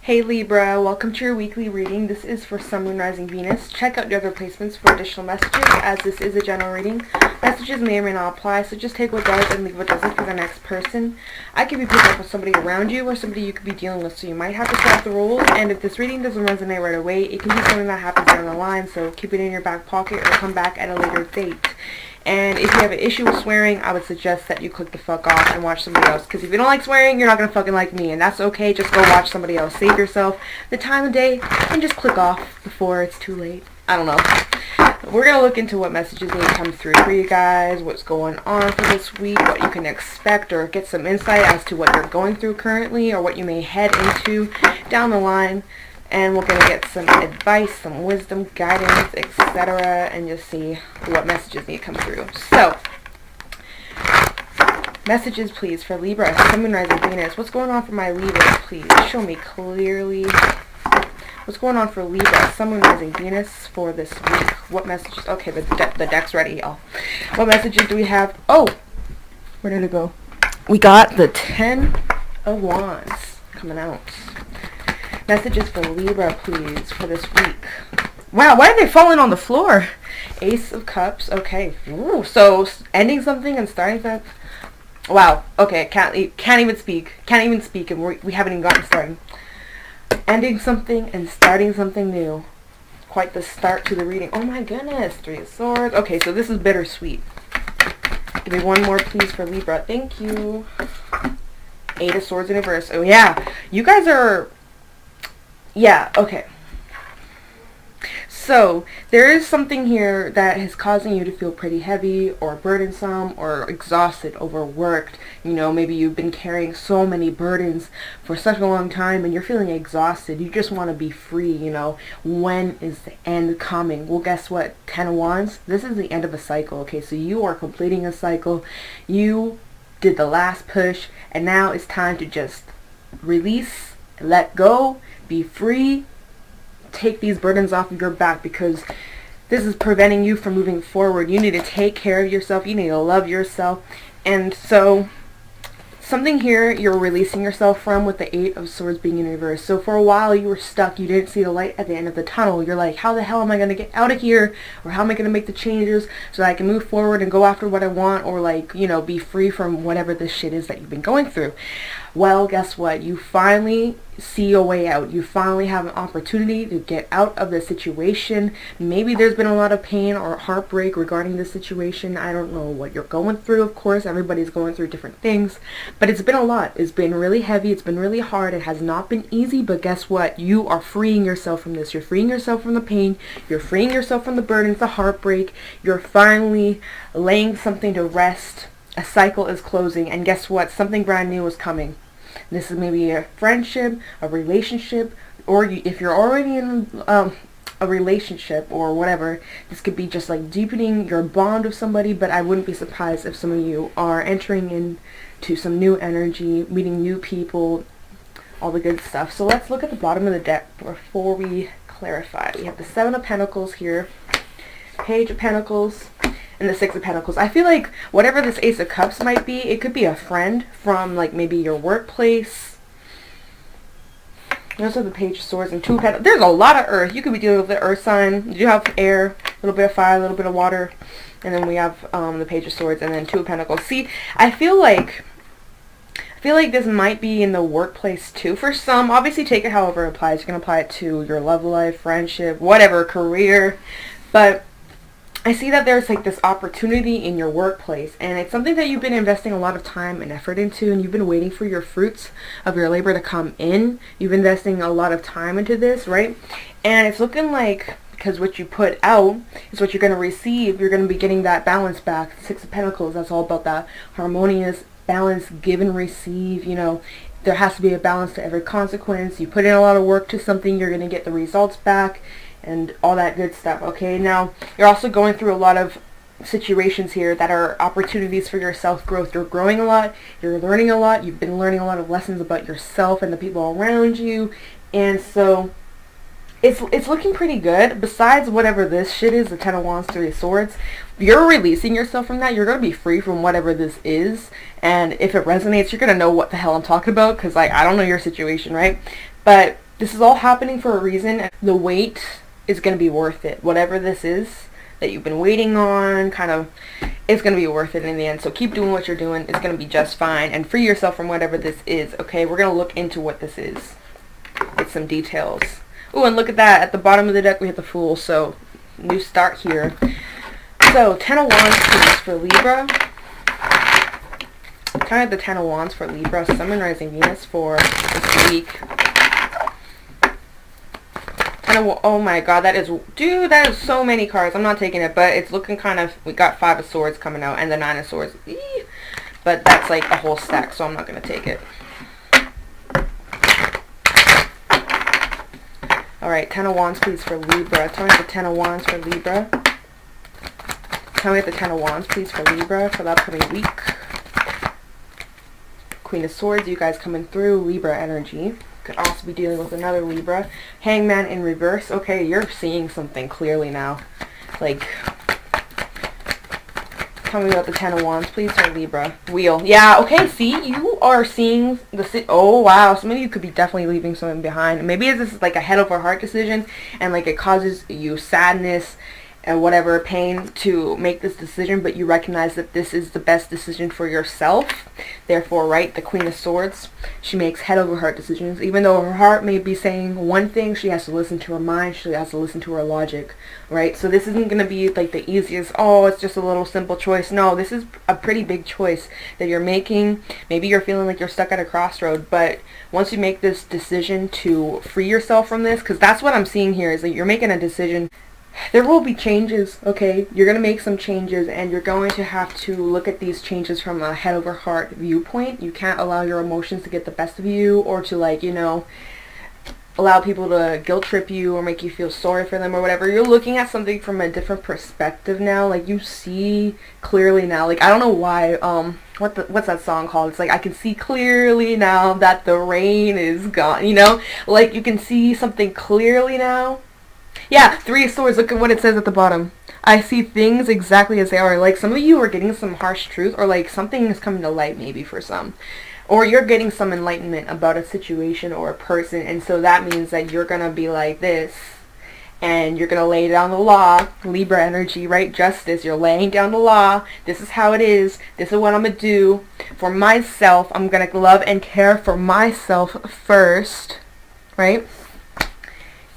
Hey Libra, welcome to your weekly reading. This is for Sun, Moon, Rising, Venus. Check out your other placements for additional messages, as this is a general reading. Messages may or may not apply, so just take what does and leave what doesn't for the next person. I could be picking up with somebody around you or somebody you could be dealing with, so you might have to set the rules. And if this reading doesn't resonate right away, it can be something that happens down the line, so keep it in your back pocket or come back at a later date. And if you have an issue with swearing, I would suggest that you click the fuck off and watch somebody else. Because if you don't like swearing, you're not going to fucking like me. And that's okay. Just go watch somebody else. Save yourself the time of day and just click off before it's too late. I don't know. We're going to look into what messages need to come through for you guys, what's going on for this week, what you can expect, or get some insight as to what you're going through currently or what you may head into down the line. And we're going to get some advice, some wisdom, guidance, etc. and just see what messages need to come through. So, messages please for Libra, Sun, Moon, Rising, Venus. What's going on for my Libras, please? Show me clearly. What's going on for Libra, Sun, Moon, Rising, Venus for this week? What messages? Okay, the deck's ready, y'all. What messages do we have? Oh, where did it go? We got the 10 of Wands coming out. Messages for Libra, please, for this week. Wow, why are they falling on the floor? Ace of Cups. Okay. Ooh, so ending something and starting that. Wow. Okay, can't even speak. Can't even speak, and we haven't even gotten started. Ending something and starting something new. Quite the start to the reading. Oh my goodness. 3 of Swords. Okay, so this is bittersweet. Give me one more, please, for Libra. Thank you. 8 of Swords in reverse. Oh yeah, you guys are. Yeah, okay. So, there is something here that is causing you to feel pretty heavy or burdensome or exhausted, overworked. You know, maybe you've been carrying so many burdens for such a long time and you're feeling exhausted. You just want to be free, you know. When is the end coming? Well, guess what? 10 of Wands, this is the end of a cycle, okay? So you are completing a cycle. You did the last push and now it's time to just release, let go, be free, take these burdens off of your back, because this is preventing you from moving forward. You need to take care of yourself. You need to love yourself. And so something here you're releasing yourself from with the 8 of Swords being in reverse. So for a while you were stuck. You didn't see the light at the end of the tunnel. You're like, how the hell am I going to get out of here? Or how am I going to make the changes so that I can move forward and go after what I want, or like, you know, be free from whatever this shit is that you've been going through. Well, guess what? You finally see a way out. You finally have an opportunity to get out of the situation. Maybe there's been a lot of pain or heartbreak regarding this situation. I don't know what you're going through, of course. Everybody's going through different things. But it's been a lot. It's been really heavy. It's been really hard. It has not been easy. But guess what? You are freeing yourself from this. You're freeing yourself from the pain. You're freeing yourself from the burdens, the heartbreak. You're finally laying something to rest. A cycle is closing, and guess what? Something brand new is coming. This is maybe a friendship, a relationship, or if you're already in a relationship or whatever, this could be just like deepening your bond with somebody. But I wouldn't be surprised if some of you are entering into some new energy, meeting new people, all the good stuff. So let's look at the bottom of the deck before we clarify. We have the 7 of Pentacles here, Page of Pentacles, and the 6 of Pentacles. I feel like whatever this Ace of Cups might be, it could be a friend from like maybe your workplace. You also have the Page of Swords and 2 of Pentacles. There's a lot of earth. You could be dealing with the earth sign. You have air, a little bit of fire, a little bit of water. And then we have the Page of Swords and then 2 of Pentacles. See, I feel like this might be in the workplace too. For some, obviously take it however it applies. You can apply it to your love life, friendship, whatever, career. But I see that there's like this opportunity in your workplace, and it's something that you've been investing a lot of time and effort into, and you've been waiting for your fruits of your labor to come in. You've been investing a lot of time into this, right? And it's looking like, because what you put out is what you're going to receive. You're going to be getting that balance back. 6 of Pentacles, that's all about that harmonious balance, give and receive. You know, there has to be a balance to every consequence. You put in a lot of work to something, you're going to get the results back and all that good stuff. Okay, now you're also going through a lot of situations here that are opportunities for your self-growth. You're growing a lot, you're learning a lot, you've been learning a lot of lessons about yourself and the people around you, and so it's looking pretty good. Besides whatever this shit is, the 10 of Wands, 3 of Swords, you're releasing yourself from that. You're going to be free from whatever this is, and if it resonates, you're going to know what the hell I'm talking about, because like, I don't know your situation, right? But this is all happening for a reason. The wait is going to be worth it. Whatever this is that you've been waiting on, kind of, it's going to be worth it in the end. So keep doing what you're doing. It's going to be just fine. And free yourself from whatever this is, okay? We're going to look into what this is with some details. Oh, and look at that. At the bottom of the deck, we have the Fool. So, new start here. So, 10 of Wands, please, for Libra. Kind of the 10 of Wands for Libra. Sun, Moon, Rising, Venus for this week. Oh my god, that is, dude, that is so many cards. I'm not taking it, but it's looking kind of, we got 5 of Swords coming out and the 9 of Swords. Eee. But that's like a whole stack, so I'm not going to take it. Alright, 10 of Wands, please, for Libra. Tell me the 10 of Wands for Libra. Tell me the 10 of Wands, please, for Libra for the upcoming week. Queen of Swords, you guys coming through. Libra energy. Could also be dealing with another Libra. Hangman in reverse. Okay, you're seeing something clearly now. Like, tell me about the 10 of Wands, please, for Libra. Wheel. Yeah, okay, see, you are seeing the... Oh, wow, some of you could be definitely leaving something behind. Maybe this is like a head over heart decision, and like it causes you sadness and whatever, pain to make this decision, but you recognize that this is the best decision for yourself. Therefore, right, the Queen of Swords, she makes head over heart decisions. Even though her heart may be saying one thing, she has to listen to her mind, she has to listen to her logic, right? So this isn't going to be like the easiest, oh, it's just a little simple choice. No, this is a pretty big choice that you're making. Maybe you're feeling like you're stuck at a crossroad, but once you make this decision to free yourself from this, because that's what I'm seeing here, is that you're making a decision. There will be changes, okay? You're going to make some changes, and you're going to have to look at these changes from a head over heart viewpoint. You can't allow your emotions to get the best of you, or to, like, you know, allow people to guilt trip you or make you feel sorry for them or whatever. You're looking at something from a different perspective now. Like, you see clearly now. Like, I don't know why, what's that song called? It's like, I can see clearly now that the rain is gone, you know? Like, you can see something clearly now. Yeah, 3 of Swords, look at what it says at the bottom. I see things exactly as they are. Like, some of you are getting some harsh truth, or like something is coming to light maybe for some. Or you're getting some enlightenment about a situation or a person, and so that means that you're going to be like this, and you're going to lay down the law. Libra energy, right? Justice. You're laying down the law. This is how it is. This is what I'm going to do for myself. I'm going to love and care for myself first, right?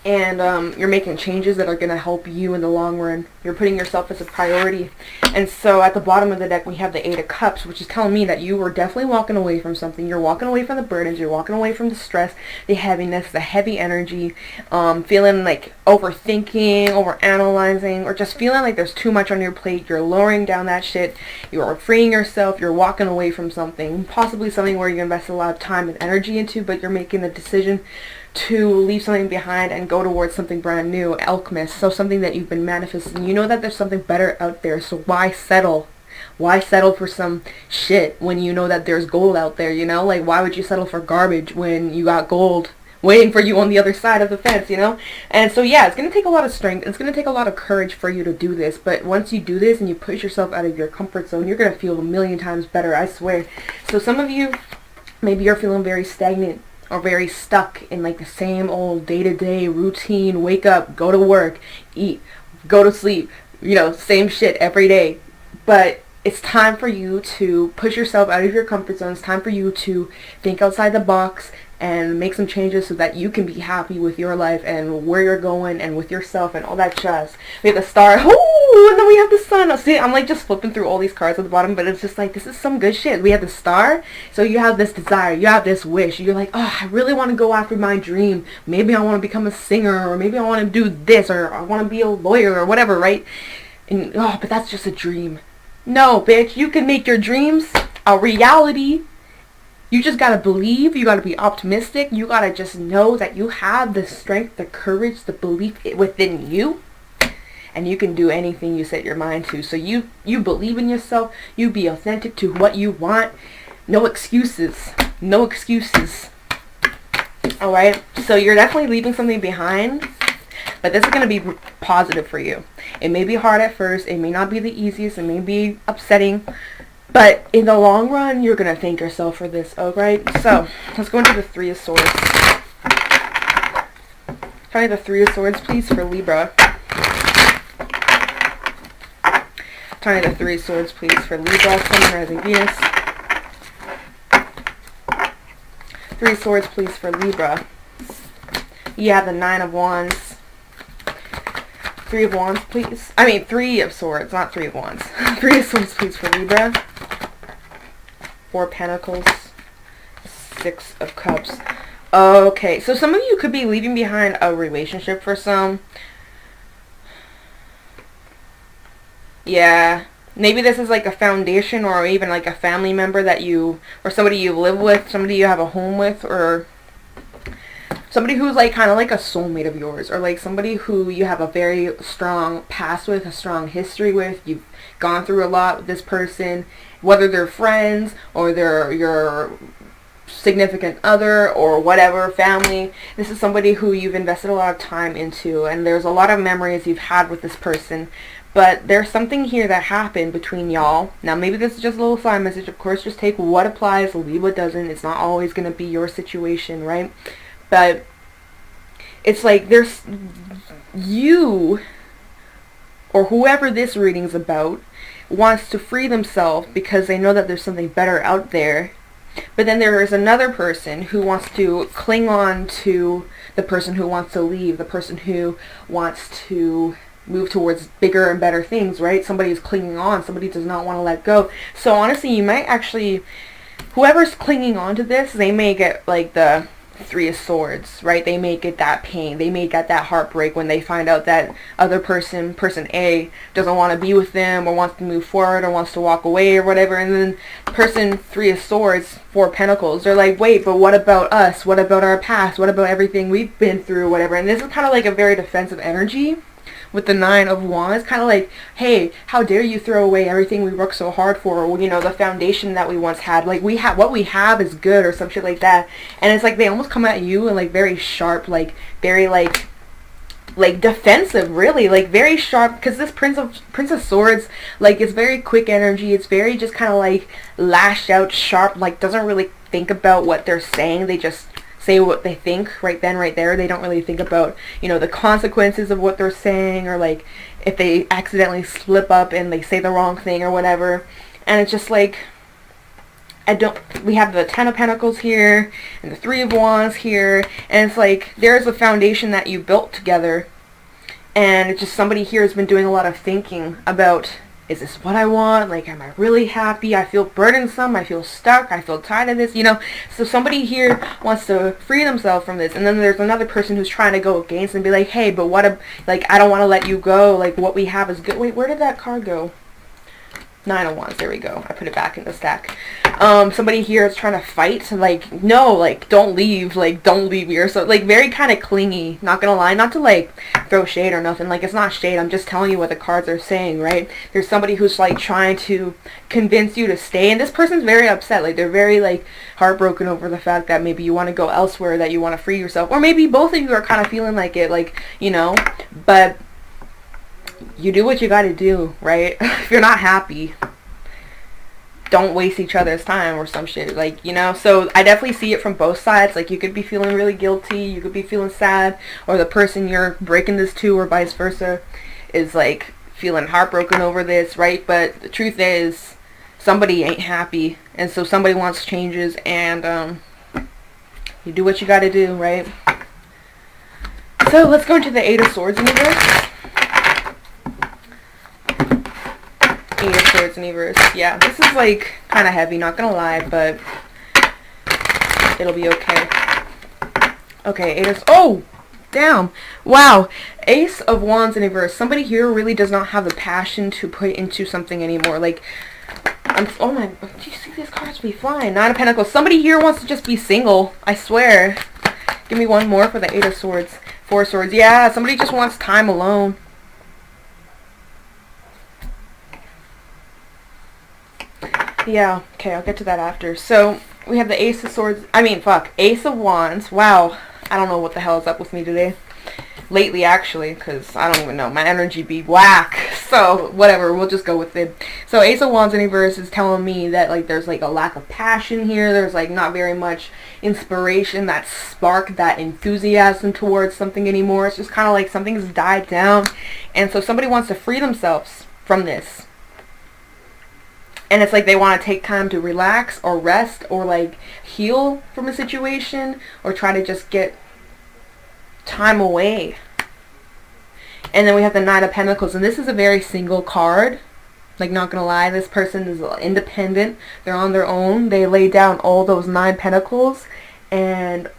And you're making changes that are going to help you in the long run. You're putting yourself as a priority. And so at the bottom of the deck, we have the 8 of Cups, which is telling me that you were definitely walking away from something. You're walking away from the burdens. You're walking away from the stress, the heaviness, the heavy energy, feeling like overthinking, overanalyzing, or just feeling like there's too much on your plate. You're lowering down that shit. You're freeing yourself. You're walking away from something, possibly something where you invest a lot of time and energy into, but you're making the decision to leave something behind and go towards something brand new. Alchemist, so something that you've been manifesting. You know that there's something better out there, so why settle? Why settle for some shit when you know that there's gold out there, you know? Like, why would you settle for garbage when you got gold waiting for you on the other side of the fence, you know? And so, yeah, it's going to take a lot of strength. It's going to take a lot of courage for you to do this, but once you do this and you push yourself out of your comfort zone, you're going to feel a million times better, I swear. So some of you, maybe you're feeling very stagnant, or very stuck in like the same old day-to-day routine. Wake up, go to work, eat, go to sleep, you know, same shit every day. But it's time for you to push yourself out of your comfort zone. It's time for you to think outside the box and make some changes so that you can be happy with your life and where you're going and with yourself and all that jazz. We have the Star. Ooh, and then we have the Sun. See, I'm like just flipping through all these cards at the bottom, but it's just like, this is some good shit. We have the Star. So you have this desire. You have this wish. You're like, oh, I really want to go after my dream. Maybe I want to become a singer, or maybe I want to do this, or I want to be a lawyer, or whatever, right? And, oh, but that's just a dream. No, bitch, you can make your dreams a reality. You just gotta believe, you gotta be optimistic, you gotta just know that you have the strength, the courage, the belief within you, and you can do anything you set your mind to. So you believe in yourself, you be authentic to what you want, no excuses, no excuses. Alright, so you're definitely leaving something behind, but this is going to be positive for you. It may be hard at first, it may not be the easiest, it may be upsetting, but in the long run, you're going to thank yourself for this, alright? So, let's go into the 3 of Swords. Tell me the Three of Swords, please, for Libra. Tell me the Three of Swords, please, for Libra, Sun, Moon, Rising, Venus. Three of Swords, please, for Libra. Yeah, the Nine of Wands. Three of Wands, please. I mean, Three of Swords, not Three of Wands. Three of Swords, please, for Libra. Four of Pentacles. Six of Cups. Okay, so some of you could be leaving behind a relationship for some. Yeah. Maybe this is like a foundation or even like a family member that you, or somebody you live with, somebody you have a home with, or somebody who's like kind of like a soulmate of yours, or like somebody who you have a very strong past with, a strong history with. You've gone through a lot with this person, whether they're friends or they're your significant other or whatever, family. This is somebody who you've invested a lot of time into, and there's a lot of memories you've had with this person. But there's something here that happened between y'all. Now, maybe this is just a little sign message. Of course, just take what applies, leave what doesn't. It's not always going to be your situation, right? But it's like there's you, or whoever this reading's about, wants to free themselves because they know that there's something better out there. But then there is another person who wants to cling on to the person who wants to leave, the person who wants to move towards bigger and better things, right? Somebody is clinging on. Somebody does not want to let go. So honestly, you might actually, whoever's clinging on to this, they may get like the Three of Swords, right? They may get that pain. They may get that heartbreak when they find out that other person, person A, doesn't want to be with them or wants to move forward or wants to walk away or whatever. And then person Three of Swords, Four of Pentacles, they're like, wait, but what about us? What about our past? What about everything we've been through, whatever? And this is kind of like a very defensive energy. With the Nine of Wands, kind of like, hey, how dare you throw away everything we worked so hard for, or, you know, the foundation that we once had. Like, we have, what we have is good, or some shit like that. And it's like they almost come at you and like very sharp, like very like defensive, really, like very sharp, because this Prince of Swords, like, it's very quick energy. It's very just kind of like lashed out, sharp, like doesn't really think about what they're saying. They just say what they think right then, right there. They don't really think about, you know, the consequences of what they're saying, or like if they accidentally slip up and they say the wrong thing or whatever. And it's just like, we have the Ten of Pentacles here and the Three of Wands here, and it's like there's a foundation that you built together, and it's just somebody here has been doing a lot of thinking about, is this what I want? Like, am I really happy? I feel burdensome. I feel stuck. I feel tired of this, you know. So somebody here wants to free themselves from this. And then there's another person who's trying to go against and be like, hey, but what, like, I don't want to let you go. Like, what we have is good. Wait, where did that card go? Nine of Wands. There we go. I put it back in the stack. Somebody here is trying to fight. Like, no, like, don't leave. Like, don't leave here. So, like, very kind of clingy. Not gonna lie. Not to, like, throw shade or nothing. Like, it's not shade. I'm just telling you what the cards are saying, right? There's somebody who's, like, trying to convince you to stay. And this person's very upset. Like, they're very, like, heartbroken over the fact that maybe you want to go elsewhere, that you want to free yourself. Or maybe both of you are kind of feeling like it. Like, you know. But you do what you gotta do, right? If you're not happy, don't waste each other's time or some shit, like, you know. So I definitely see it from both sides. Like, you could be feeling really guilty, you could be feeling sad, or the person you're breaking this to, or vice versa, is like feeling heartbroken over this, right? But the truth is, somebody ain't happy, and so somebody wants changes, and you do what you gotta do, right? So let's go into the Eight of Swords in reverse. Eight of Swords in reverse. Yeah, this is like kind of heavy, not gonna lie, but it'll be okay. Okay, oh, damn. Wow. Ace of Wands in reverse. Somebody here really does not have the passion to put into something anymore. Like, oh my, do you see these cards be flying? Nine of Pentacles. Somebody here wants to just be single, I swear. Give me one more for the Eight of Swords. Four of Swords. Yeah, somebody just wants time alone. Yeah, okay, I'll get to that after. So, we have the Ace of Swords, Ace of Wands. Wow, I don't know what the hell is up with me today. Lately, actually, because I don't even know. My energy be whack. So whatever, we'll just go with it. So Ace of Wands in reverse is telling me that like there's like a lack of passion here. There's like not very much inspiration, that spark, that enthusiasm towards something anymore. It's just kind of like something's died down, and so somebody wants to free themselves from this. And it's like they want to take time to relax or rest or like heal from a situation or try to just get time away. And then we have the Knight of Pentacles, and this is a very single card. Like, not gonna lie, this person is independent. They're on their own. They lay down all those 9 pentacles, and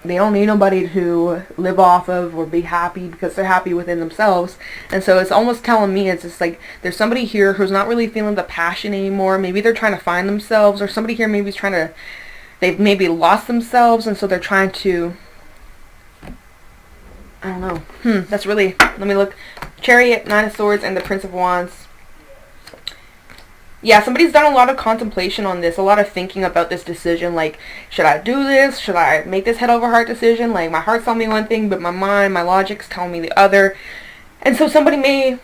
they don't need nobody to live off of or be happy because they're happy within themselves. And so it's almost telling me, it's just like there's somebody here who's not really feeling the passion anymore. Maybe they're trying to find themselves, or somebody here maybe is trying to, they've maybe lost themselves, and so they're trying to, I don't know. That's really, let me look. Chariot, 9 of Swords, and the Prince of Wands. Yeah, somebody's done a lot of contemplation on this, a lot of thinking about this decision. Like, should I do this? Should I make this head over heart decision? Like, my heart's telling me one thing, but my mind, my logic's telling me the other. And so somebody may,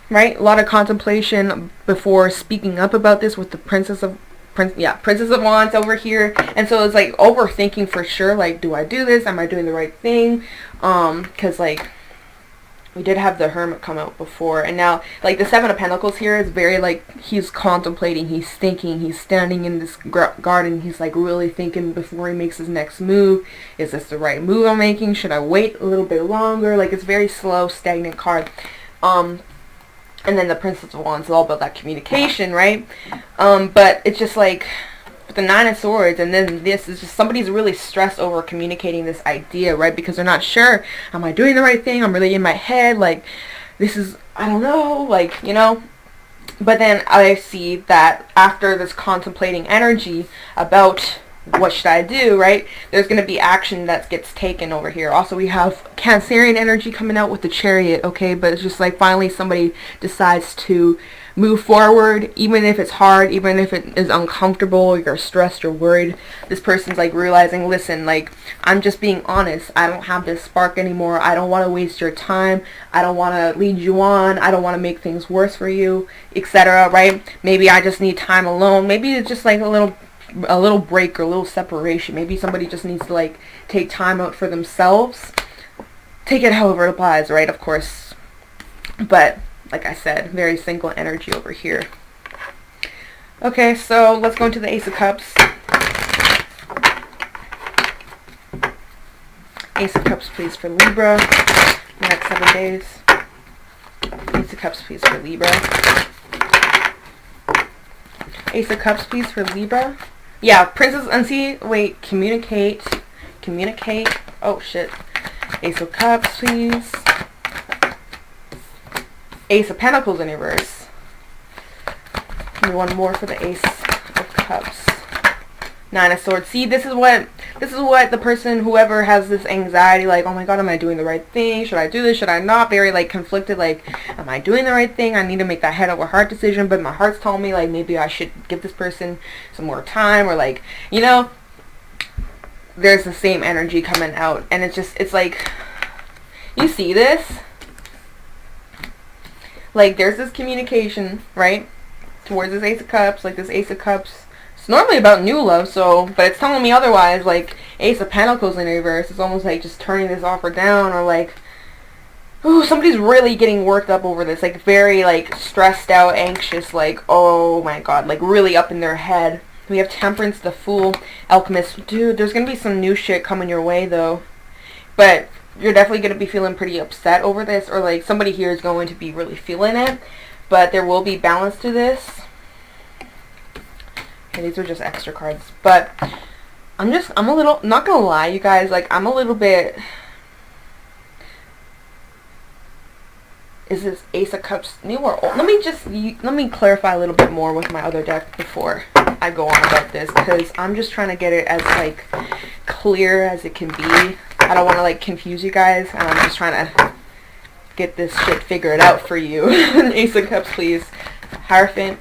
right, a lot of contemplation before speaking up about this with the Princess of Wands over here. And so it's like overthinking for sure. Like, do I do this? Am I doing the right thing? Because like we did have the Hermit come out before, and now like the 7 of Pentacles here is very like he's contemplating, he's thinking, he's standing in this garden, he's like really thinking before he makes his next move. Is this the right move I'm making? Should I wait a little bit longer? Like, it's very slow, stagnant card. And then the Princess of Wands is all about that communication, right? But it's just like the 9 of Swords, and then this is just somebody's really stressed over communicating this idea, right? Because they're not sure, am I doing the right thing? I'm really in my head, like, this is, I don't know, like, you know. But then I see that after this contemplating energy about what should I do, right, there's going to be action that gets taken over here. Also, we have Cancerian energy coming out with the Chariot, okay? But it's just like finally somebody decides to move forward, even if it's hard, even if it is uncomfortable, you're stressed, you're worried. This person's like realizing, listen, like, I'm just being honest. I don't have this spark anymore. I don't want to waste your time. I don't want to lead you on. I don't want to make things worse for you, etc., right? Maybe I just need time alone. Maybe it's just like a little break or a little separation. Maybe somebody just needs to like take time out for themselves. Take it however it applies, right? Of course. But like I said, very single energy over here. Okay, so let's go into the Ace of Cups. Ace of Cups, please, for Libra. The next 7 days. Ace of Cups, please, for Libra. Ace of Cups, please, for Libra. Yeah, Princess, and see, wait, communicate. Oh, shit. Ace of Cups, please. Ace of Pentacles in reverse. And one more for the Ace of Cups. 9 of Swords. See, this is what the person, whoever has this anxiety, like, oh my god, am I doing the right thing? Should I do this? Should I not? Very like conflicted, like, am I doing the right thing? I need to make that head over heart decision, but my heart's telling me like maybe I should give this person some more time, or like, you know, there's the same energy coming out, and it's like, you see this? Like, there's this communication, right, towards this Ace of Cups. Like, this Ace of Cups, it's normally about new love, so, but it's telling me otherwise. Like, Ace of Pentacles in reverse, it's almost like just turning this offer down, or like, ooh, somebody's really getting worked up over this, like, very, like, stressed out, anxious, like, oh my god, like, really up in their head. We have Temperance, the Fool, Alchemist. Dude, there's gonna be some new shit coming your way, though, but you're definitely going to be feeling pretty upset over this, or like somebody here is going to be really feeling it, but there will be balance to this. Okay, these are just extra cards, but I'm a little, not going to lie, you guys, like, I'm a little bit, is this Ace of Cups new or old? Let me clarify a little bit more with my other deck before I go on about this, because I'm just trying to get it as like clear as it can be. I don't want to like confuse you guys, and I'm just trying to get this shit figured out for you. Ace of Cups, please. Hierophant.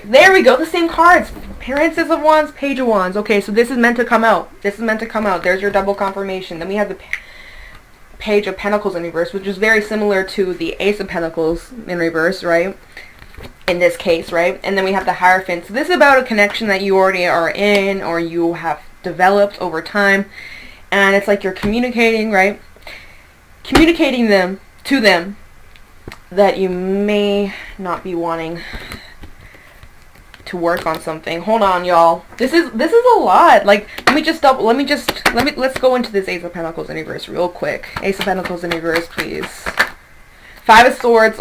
There we go, the same cards. Princess of Wands, Page of Wands. Okay, so this is meant to come out. This is meant to come out. There's your double confirmation. Then we have the Page of Pentacles in reverse, which is very similar to the Ace of Pentacles in reverse, right? In this case, right? And then we have the Hierophant. So this is about a connection that you already are in or you have developed over time. And it's like you're communicating, right? Communicating to them that you may not be wanting to work on something. Hold on, y'all. This is a lot. Like, let's go into this Ace of Pentacles in reverse real quick. Ace of Pentacles in reverse, please. Five of Swords.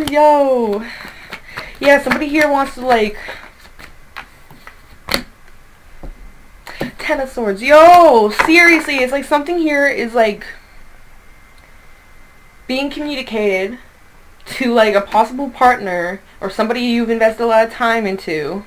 Yo. Yeah, somebody here wants to, like, Ten of Swords. Yo, seriously, it's like something here is, like, being communicated to, like, a possible partner or somebody you've invested a lot of time into,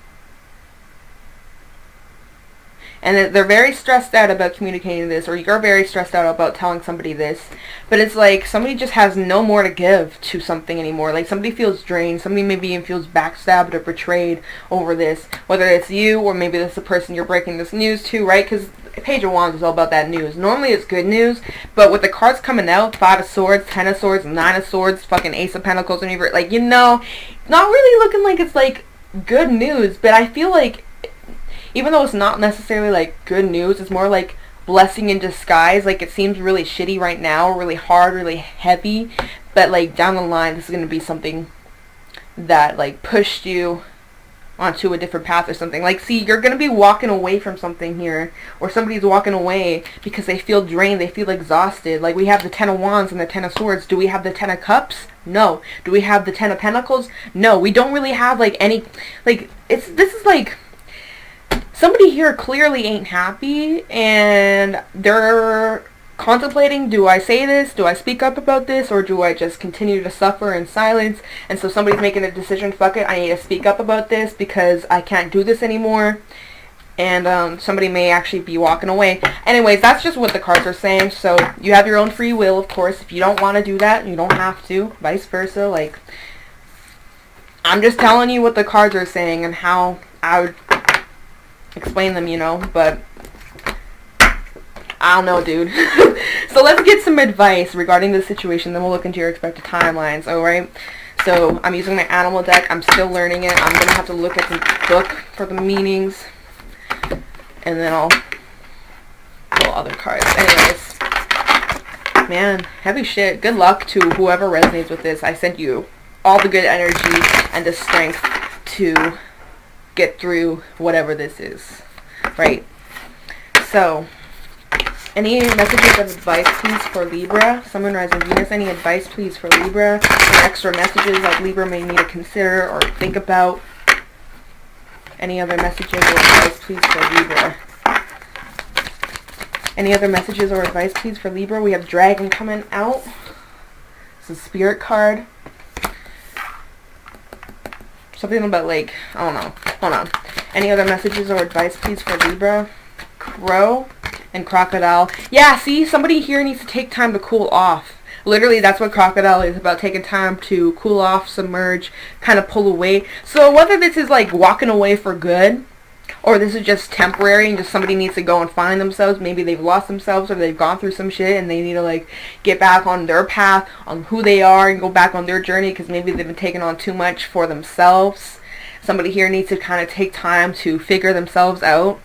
and they're very stressed out about communicating this, or you're very stressed out about telling somebody this, but it's like somebody just has no more to give to something anymore. Like, somebody feels drained, somebody maybe even feels backstabbed or betrayed over this, whether it's you or maybe it's the person you're breaking this news to, right? Because Page of Wands is all about that news. Normally it's good news, but with the cards coming out, Five of Swords, Ten of Swords, Nine of Swords, fucking Ace of Pentacles, and like, you know, not really looking like it's like good news. But I feel like even though it's not necessarily like good news, it's more like blessing in disguise. Like, it seems really shitty right now, really hard, really heavy, but like down the line this is going to be something that like pushed you onto a different path or something. Like, see, you're going to be walking away from something here, or somebody's walking away because they feel drained, they feel exhausted. Like, we have the Ten of Wands and the Ten of Swords. Do we have the Ten of Cups? No. Do we have the Ten of Pentacles? No. We don't really have like any, like, this is like somebody here clearly ain't happy, and they're contemplating, do I say this, do I speak up about this, or do I just continue to suffer in silence? And so somebody's making a decision, fuck it, I need to speak up about this because I can't do this anymore. And somebody may actually be walking away. Anyways, that's just what the cards are saying. So you have your own free will, of course. If you don't want to do that, you don't have to. Vice versa. Like, I'm just telling you what the cards are saying and how I would explain them, you know. But I don't know, dude. So let's get some advice regarding the situation, then we'll look into your expected timelines, alright? So I'm using my animal deck. I'm still learning it. I'm going to have to look at the book for the meanings, and then I'll pull other cards. Anyways, man, heavy shit. Good luck to whoever resonates with this. I send you all the good energy and the strength to get through whatever this is, right? So, any messages of advice, please, for Libra? Sun, Moon, Rising, Venus. Any advice, please, for Libra? Any extra messages that Libra may need to consider or think about? Any other messages or advice, please, for Libra? Any other messages or advice, please, for Libra? We have Dragon coming out. It's a spirit card. Something about, like, I don't know. Hold on. Any other messages or advice, please, for Libra? Crow and Crocodile. Yeah, see, somebody here needs to take time to cool off. Literally, that's what Crocodile is about, taking time to cool off, submerge, kind of pull away. So whether this is like walking away for good, or this is just temporary and just somebody needs to go and find themselves, maybe they've lost themselves or they've gone through some shit and they need to like get back on their path, on who they are, and go back on their journey because maybe they've been taking on too much for themselves. Somebody here needs to kind of take time to figure themselves out.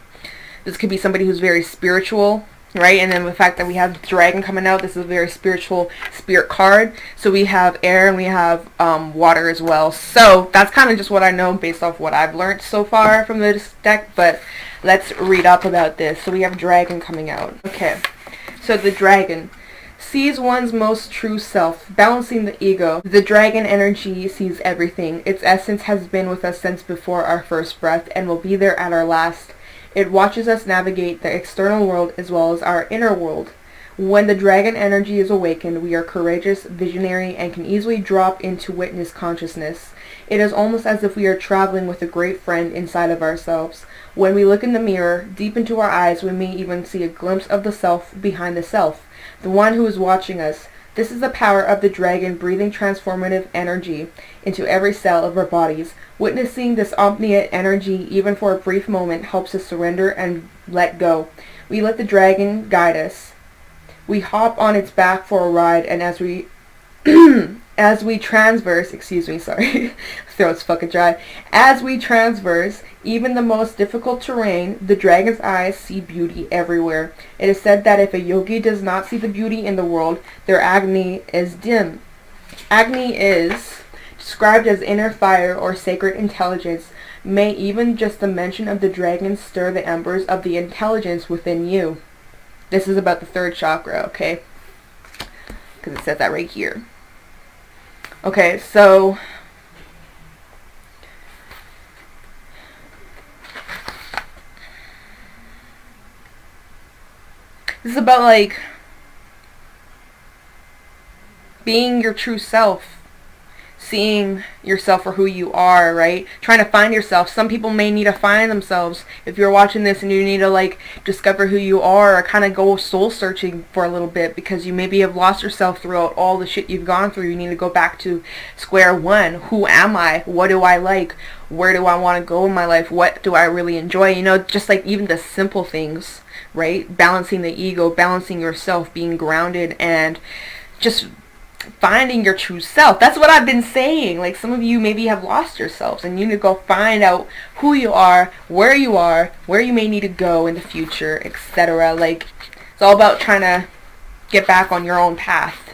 This could be somebody who's very spiritual, right? And then the fact that we have Dragon coming out, this is a very spiritual spirit card. So we have air and we have water as well. So that's kind of just what I know based off what I've learned so far from this deck. But let's read up about this. So we have Dragon coming out. Okay, so the Dragon sees one's most true self, balancing the ego. The Dragon energy sees everything. Its essence has been with us since before our first breath and will be there at our last. It watches us navigate the external world as well as our inner world. When the Dragon energy is awakened, we are courageous, visionary, and can easily drop into witness consciousness. It is almost as if we are traveling with a great friend inside of ourselves. When we look in the mirror, deep into our eyes, we may even see a glimpse of the self behind the self, the one who is watching us. This is the power of the Dragon breathing transformative energy into every cell of our bodies. Witnessing this omniscient energy, even for a brief moment, helps us surrender and let go. We let the Dragon guide us. We hop on its back for a ride, and as we as we transverse, excuse me, sorry, throat's fucking dry. As we transverse even the most difficult terrain, the dragon's eyes see beauty everywhere. It is said that if a yogi does not see the beauty in the world, their agni is dim. Agni is described as inner fire or sacred intelligence. May even just the mention of the dragon stir the embers of the intelligence within you. This is about the third chakra, okay? Because it says that right here. Okay, so this is about like being your true self, seeing yourself for who you are, right? Trying to find yourself. Some people may need to find themselves. If you're watching this and you need to like discover who you are, or kind of go soul searching for a little bit because you maybe have lost yourself throughout all the shit you've gone through. You need to go back to square one. Who am I? What do I like? Where do I want to go in my life? What do I really enjoy? You know, just like even the simple things, right? Balancing the ego, balancing yourself, being grounded, and just finding your true self. That's what I've been saying. Like, some of you maybe have lost yourselves and you need to go find out who you are, where you may need to go in the future, etc. Like, it's all about trying to get back on your own path.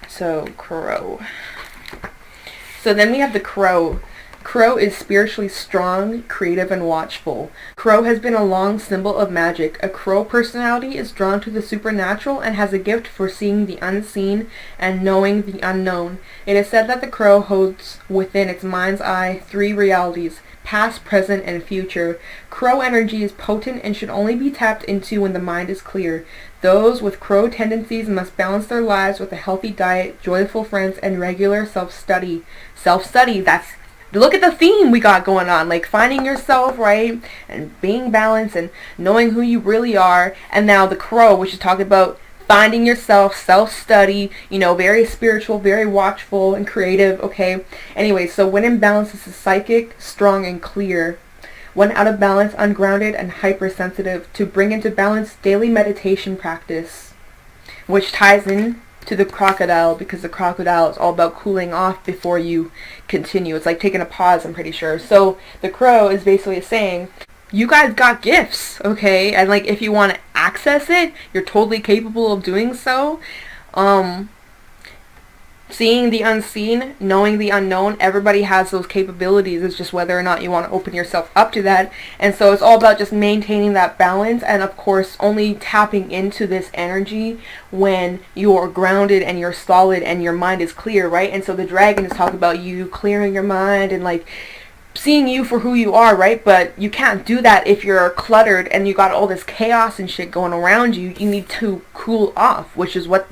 So, crow. So then we have the crow. Crow is spiritually strong, creative, and watchful. Crow has been a long symbol of magic. A crow personality is drawn to the supernatural and has a gift for seeing the unseen and knowing the unknown. It is said that the crow holds within its mind's eye 3 realities: past, present, and future. Crow energy is potent and should only be tapped into when the mind is clear. Those with crow tendencies must balance their lives with a healthy diet, joyful friends, and regular self-study. Self-study, look at the theme we got going on, like finding yourself, right, and being balanced and knowing who you really are. And now the crow, which is talking about finding yourself, self-study, you know, very spiritual, very watchful and creative, okay? Anyway, so when in balance, this is psychic, strong, and clear. When out of balance, ungrounded, and hypersensitive. To bring into balance, daily meditation practice, which ties in to the crocodile, because the crocodile is all about cooling off before you continue. It's like taking a pause, I'm pretty sure. So the crow is basically saying, you guys got gifts, okay? And like, if you want to access it, you're totally capable of doing so. Seeing the unseen, knowing the unknown, everybody has those capabilities. It's just whether or not you want to open yourself up to that. And so it's all about just maintaining that balance, and of course only tapping into this energy when you're grounded and you're solid and your mind is clear, right? And so the dragon is talking about you clearing your mind and like seeing you for who you are, right? But you can't do that if you're cluttered and you got all this chaos and shit going around you. You need to cool off, which is what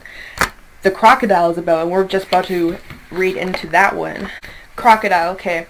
the crocodile is about, and we're just about to read into that one. Crocodile, okay.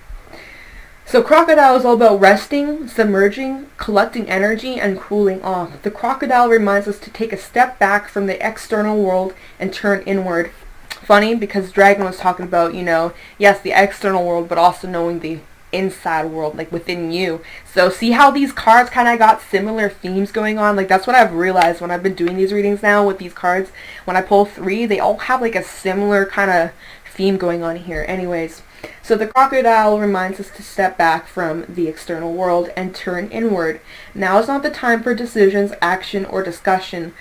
So crocodile is all about resting, submerging, collecting energy, and cooling off. The crocodile reminds us to take a step back from the external world and turn inward. Funny, because dragon was talking about, you know, yes, the external world, but also knowing the inside world, like within you. So see how these cards kind of got similar themes going on? Like, that's what I've realized when I've been doing these readings now with these cards. When I pull 3, they all have like a similar kind of theme going on here. Anyways, so the crocodile reminds us to step back from the external world and turn inward. Now is not the time for decisions, action, or discussion.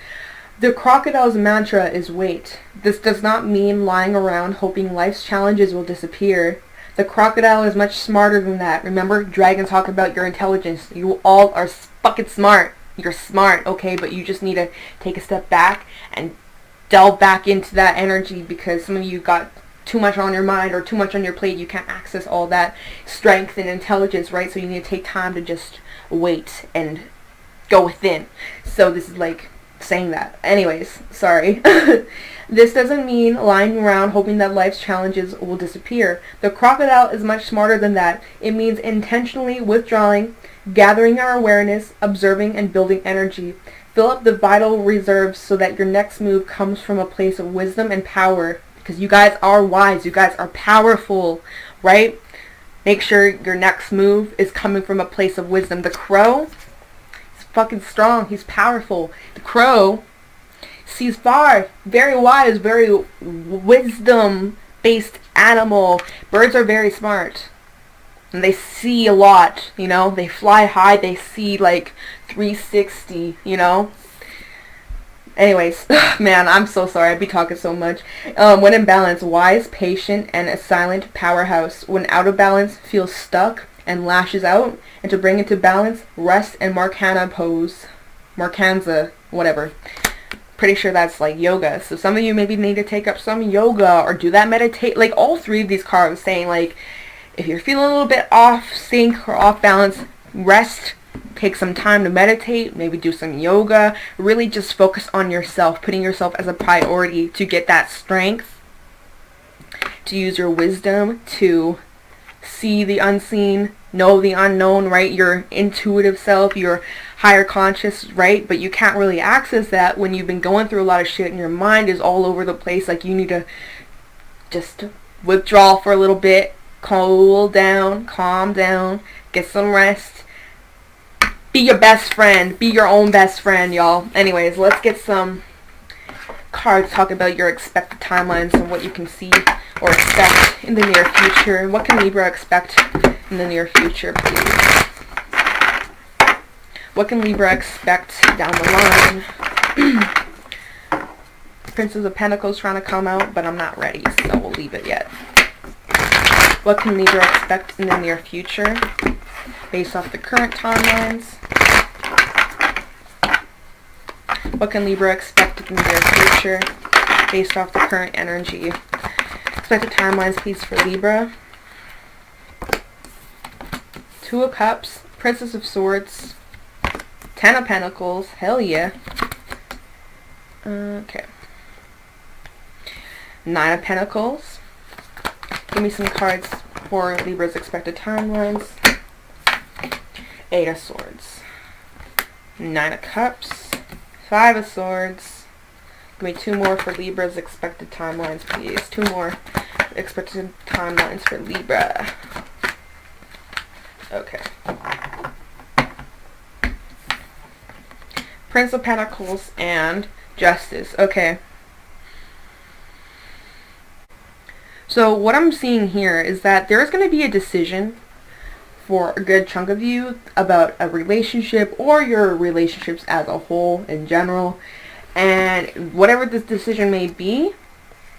The crocodile's mantra is wait. This does not mean lying around hoping life's challenges will disappear. The crocodile is much smarter than that. Remember, dragons talk about your intelligence. You all are fucking smart. You're smart, okay? But you just need to take a step back and delve back into that energy, because some of you got too much on your mind or too much on your plate. You can't access all that strength and intelligence, right? So you need to take time to just wait and go within. So this is like saying that. Anyways, sorry. This doesn't mean lying around hoping that life's challenges will disappear. The crocodile is much smarter than that. It means intentionally withdrawing, gathering our awareness, observing, and building energy. Fill up the vital reserves so that your next move comes from a place of wisdom and power. Because you guys are wise. You guys are powerful, right? Make sure your next move is coming from a place of wisdom. The crow is fucking strong. He's powerful. The crow sees far, very wise, very wisdom-based animal. Birds are very smart. And they see a lot, you know. They fly high. They see like 360, you know. Anyways, man, I'm so sorry. I'd be talking so much. When in balance, wise, patient, and a silent powerhouse. When out of balance, feels stuck and lashes out. And to bring it to balance, rest and Markana pose. Markanza, whatever. Pretty sure that's like yoga. So some of you maybe need to take up some yoga or do that meditate. Like all three of these cards saying like, if you're feeling a little bit off sync or off balance, rest. Take some time to meditate, maybe do some yoga. Really just focus on yourself, putting yourself as a priority to get that strength, to use your wisdom, to see the unseen, know the unknown, right? Your intuitive self, your higher conscious, right? But you can't really access that when you've been going through a lot of shit and your mind is all over the place. Like you need to just withdraw for a little bit, cool down, calm down, get some rest. Be your best friend. Be your own best friend, y'all. Anyways, let's get some cards talking about your expected timelines and what you can see or expect in the near future. What can Libra expect in the near future, please? What can Libra expect down the line? Princess of Pentacles trying to come out, but I'm not ready, so we'll leave it yet. What can Libra expect in the near future based off the current timelines? What can Libra expect in the near future based off the current energy? Expected timelines, please, for Libra. Two of Cups, Princess of Swords, Ten of Pentacles, hell yeah. Okay. Nine of Pentacles. Give me some cards for Libra's expected timelines. Eight of Swords. Nine of Cups. Five of Swords. Give me two more for Libra's expected timelines, please. Two more expected timelines for Libra. Okay. Prince of Pentacles and Justice. Okay. So what I'm seeing here is that there is going to be a decision for a good chunk of you about a relationship or your relationships as a whole in general. And whatever this decision may be,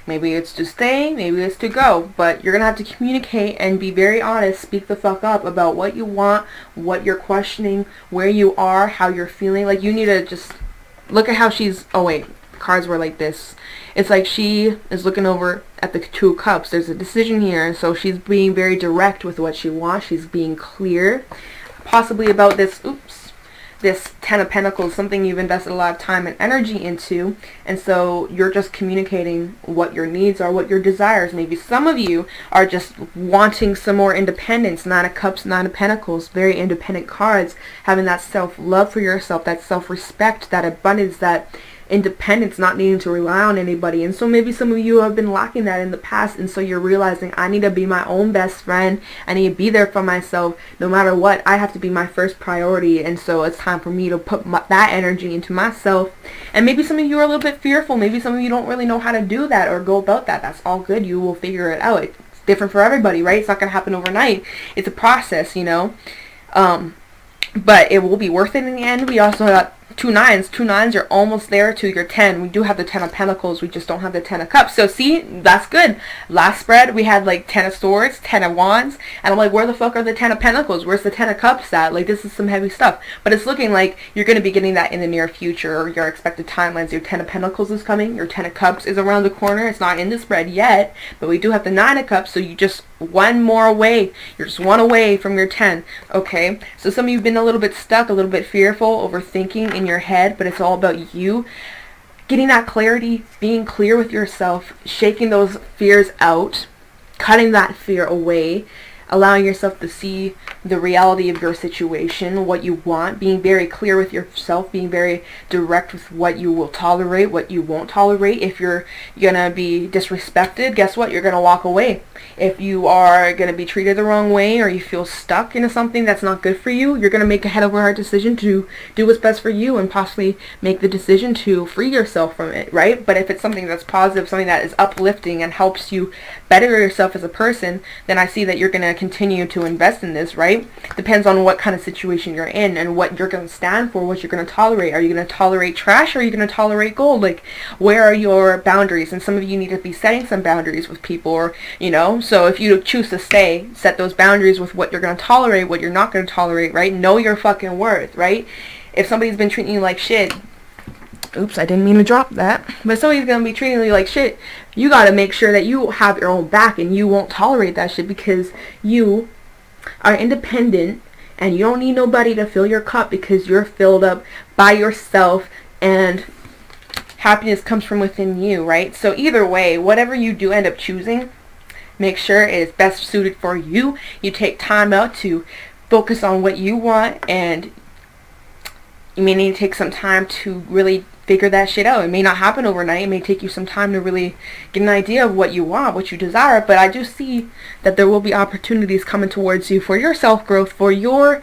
maybe it's to stay, maybe it's to go, but you're going to have to communicate and be very honest, speak the fuck up about what you want, what you're questioning, where you are, how you're feeling. Like you need to just look at how she's, oh wait, cards were like this. It's like she is looking over at the Two of Cups. There's a decision here, and so she's being very direct with what she wants. She's being clear, possibly about this, this Ten of Pentacles, something you've invested a lot of time and energy into, and so you're just communicating what your needs are, what your desires. Maybe some of you are just wanting some more independence. Nine of Cups, Nine of Pentacles, very independent cards, having that self-love for yourself, that self-respect, that abundance, that independence, not needing to rely on anybody. And so maybe some of you have been lacking that in the past, and so you're realizing, I need to be my own best friend. I need to be there for myself no matter what. I have to be my first priority, and so it's time for me to put that energy into myself. And maybe some of you are a little bit fearful. Maybe some of you don't really know how to do that or go about that. That's all good. You will figure it out. It's different for everybody, right? It's not going to happen overnight. It's a process, you know. But it will be worth it in the end. We also got two nines. Two nines, you're almost there to your 10. We do have the 10 of Pentacles. We just don't have the 10 of Cups. So see, that's good. Last spread, we had like 10 of Swords, 10 of Wands. And I'm like, where the fuck are the 10 of Pentacles? Where's the 10 of Cups at? Like, this is some heavy stuff. But it's looking like you're going to be getting that in the near future, or your expected timelines. Your 10 of Pentacles is coming. Your 10 of Cups is around the corner. It's not in the spread yet. But we do have the 9 of Cups. So you just one more away. You're just one away from your 10. Okay? So some of you have been a little bit stuck, a little bit fearful, overthinking in your head, but it's all about you getting that clarity, being clear with yourself, shaking those fears out, cutting that fear away, allowing yourself to see the reality of your situation, what you want, being very clear with yourself, being very direct with what you will tolerate, what you won't tolerate. If you're gonna be disrespected, guess what? You're gonna walk away. If you are gonna be treated the wrong way, or you feel stuck into something that's not good for you, you're gonna make a head over heart decision to do what's best for you and possibly make the decision to free yourself from it, right? But if it's something that's positive, something that is uplifting and helps you better yourself as a person, then I see that you're gonna continue to invest in this, right? Depends on what kind of situation you're in and what you're going to stand for, what you're going to tolerate. Are you going to tolerate trash, or are you going to tolerate gold? Like, where are your boundaries? And some of you need to be setting some boundaries with people, or, you know, so if you choose to stay, set those boundaries with what you're going to tolerate, what you're not going to tolerate, right? Know your fucking worth, right? If somebody's been treating you like shit, oops, I didn't mean to drop that, but somebody's going to be treating you like shit, you got to make sure that you have your own back and you won't tolerate that shit, because you are independent and you don't need nobody to fill your cup, because you're filled up by yourself and happiness comes from within you, right? So either way, whatever you do end up choosing, make sure it is best suited for you. You take time out to focus on what you want, and you may need to take some time to really figure that shit out. It may not happen overnight. It may take you some time to really get an idea of what you want, what you desire, but I do see that there will be opportunities coming towards you for your self-growth, for your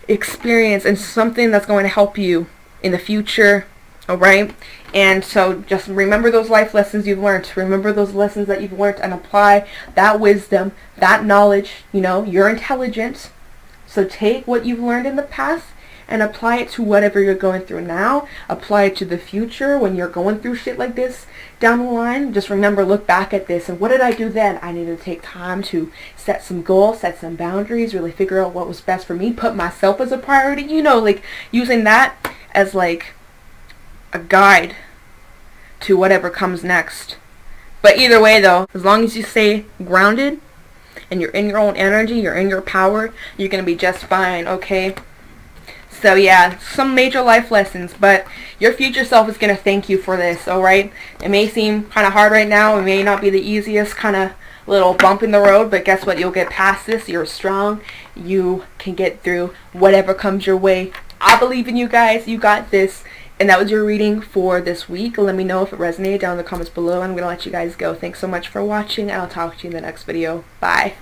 experience, and something that's going to help you in the future, alright? And so just remember those life lessons you've learned. Remember those lessons that you've learned and apply that wisdom, that knowledge. You know, you're intelligent, so take what you've learned in the past and apply it to whatever you're going through now. Apply it to the future when you're going through shit like this down the line. Just remember, look back at this and what did I do then? I needed to take time to set some goals, set some boundaries, really figure out what was best for me, put myself as a priority, you know, like using that as like a guide to whatever comes next. But either way though, as long as you stay grounded and you're in your own energy, you're in your power, you're going to be just fine, okay? So yeah, some major life lessons, but your future self is going to thank you for this, alright? It may seem kind of hard right now. It may not be the easiest kind of little bump in the road, but guess what? You'll get past this. You're strong. You can get through whatever comes your way. I believe in you guys. You got this. And that was your reading for this week. Let me know if it resonated down in the comments below. I'm going to let you guys go. Thanks so much for watching, and I'll talk to you in the next video. Bye.